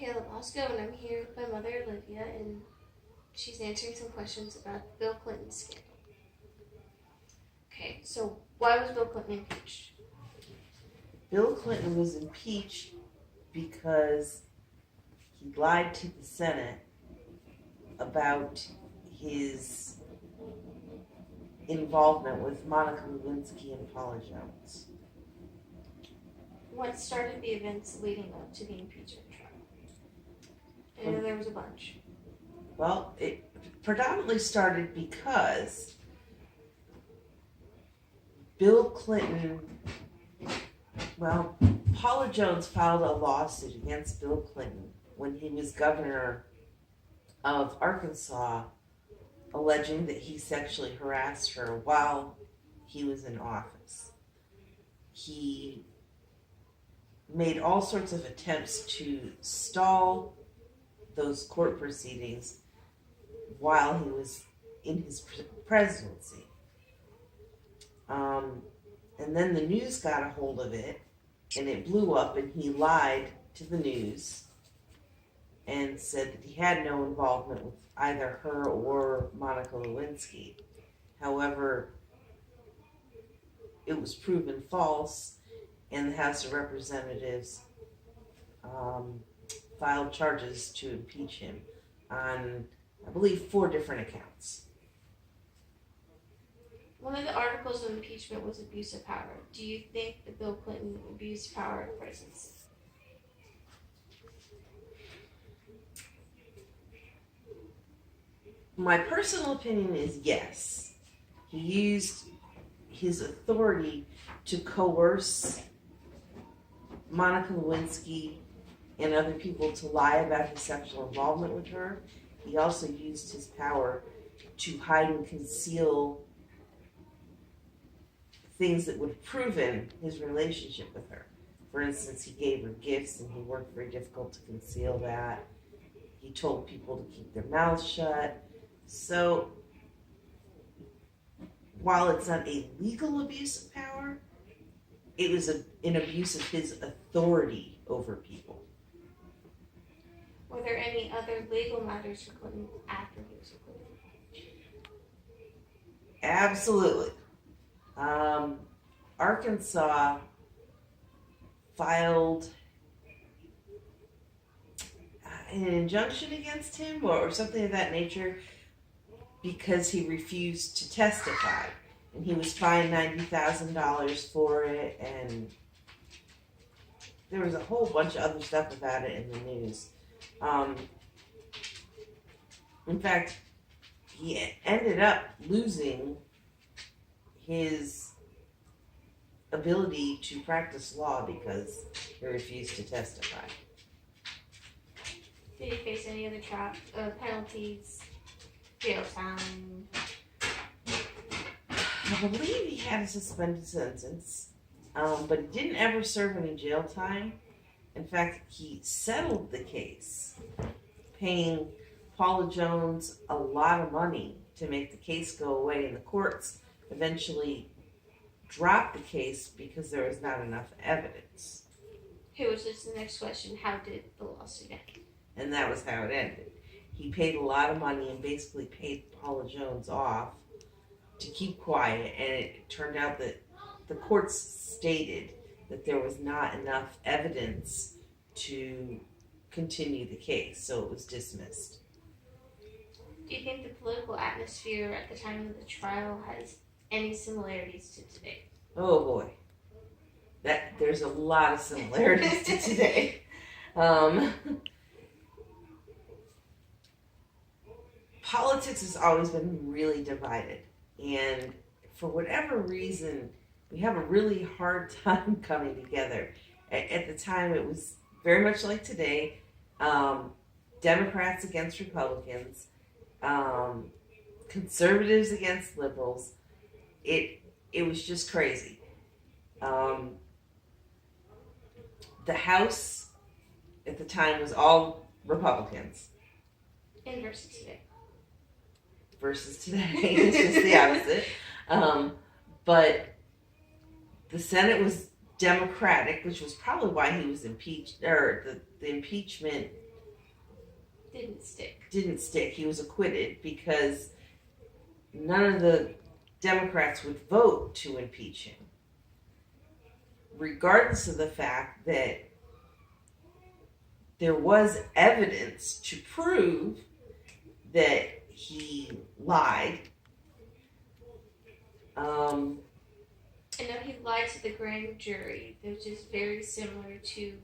Kayla Bosco, and I'm here with my mother, Olivia, and she's answering some questions about the Bill Clinton scandal. Okay, so why was Bill Clinton impeached? Bill Clinton was impeached because he lied to the Senate about his involvement with Monica Lewinsky and Paula Jones. What started the events leading up to the impeachment trial? I know there was a bunch. Well, it predominantly started because Bill Clinton, Paula Jones filed a lawsuit against Bill Clinton when he was governor of Arkansas, alleging that he sexually harassed her while he was in office. He made all sorts of attempts to stall those court proceedings while he was in his presidency. And then the news got a hold of it, and it blew up, and he lied to the news and said that he had no involvement with either her or Monica Lewinsky. However, it was proven false, and the House of Representatives filed charges to impeach him on, I believe, 4 different accounts. One of the articles of impeachment was abuse of power. Do you think that Bill Clinton abused power at presidency? My personal opinion is yes. He used his authority to coerce Monica Lewinsky and other people to lie about his sexual involvement with her. He also used his power to hide and conceal things that would have proven his relationship with her. For instance, he gave her gifts, and he worked very difficult to conceal that. He told people to keep their mouths shut. So, while it's not a legal abuse of power, it was an abuse of his authority over people. Were there any other legal matters for Clinton after he was acquitted? Absolutely. Arkansas filed an injunction against him or something of that nature because he refused to testify. And he was fined $90,000 for it, and there was a whole bunch of other stuff about it in the news. In fact, he ended up losing his ability to practice law because he refused to testify. Did he face any other penalties, jail time? I believe he had a suspended sentence, but he didn't ever serve any jail time. In fact, he settled the case, paying Paula Jones a lot of money to make the case go away, and the courts eventually dropped the case because there was not enough evidence. Okay, which is the next question. How did the lawsuit end? And that was how it ended. He paid a lot of money and basically paid Paula Jones off to keep quiet, and it turned out that the courts stated that there was not enough evidence to continue the case, so it was dismissed. Do you think the political atmosphere at the time of the trial has any similarities to today? Oh boy. There's a lot of similarities to today. Politics has always been really divided, and for whatever reason, we have a really hard time coming together. At the time, it was very much like today, Democrats against Republicans, conservatives against liberals. It was just crazy. The House at the time was all Republicans. And versus today. Versus today, it's just the opposite. But the Senate was Democratic, which was probably why he was impeached, or the impeachment didn't stick. He was acquitted because none of the Democrats would vote to impeach him, regardless of the fact that there was evidence to prove that he lied. I know he lied to the grand jury, which is very similar to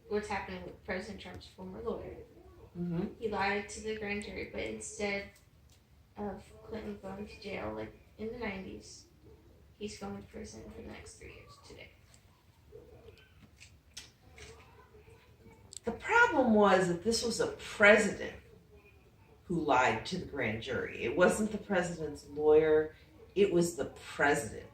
what's happening with President Trump's former lawyer. Mm-hmm. He lied to the grand jury, but instead of Clinton going to jail like in the 90s, he's going to prison for the next 3 years today. The problem was that this was a president who lied to the grand jury. It wasn't the president's lawyer, it was the president.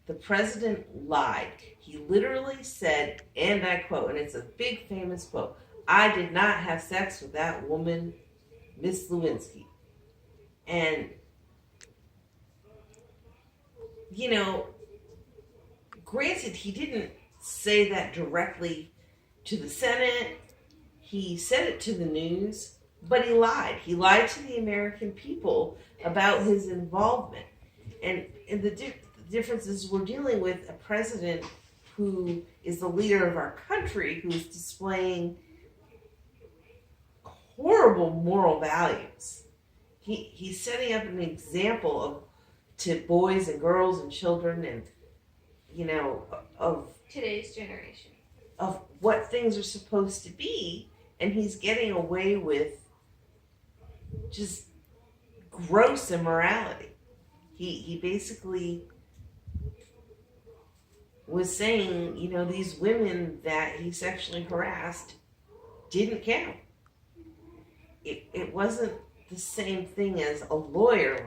The president lied. He literally said, and I quote, and it's a big famous quote, "I did not have sex with that woman, Miss Lewinsky." And, you know, granted, he didn't say that directly to the Senate. He said it to the news, but he lied. He lied to the American people about his involvement. And the difference is we're dealing with a president who is the leader of our country, who's displaying horrible moral values. He's setting up an example to boys and girls and children and, you know, of Today's generation. Of what things are supposed to be, and he's getting away with just gross immorality. He basically was saying, you know, these women that he sexually harassed didn't count. It wasn't the same thing as a lawyer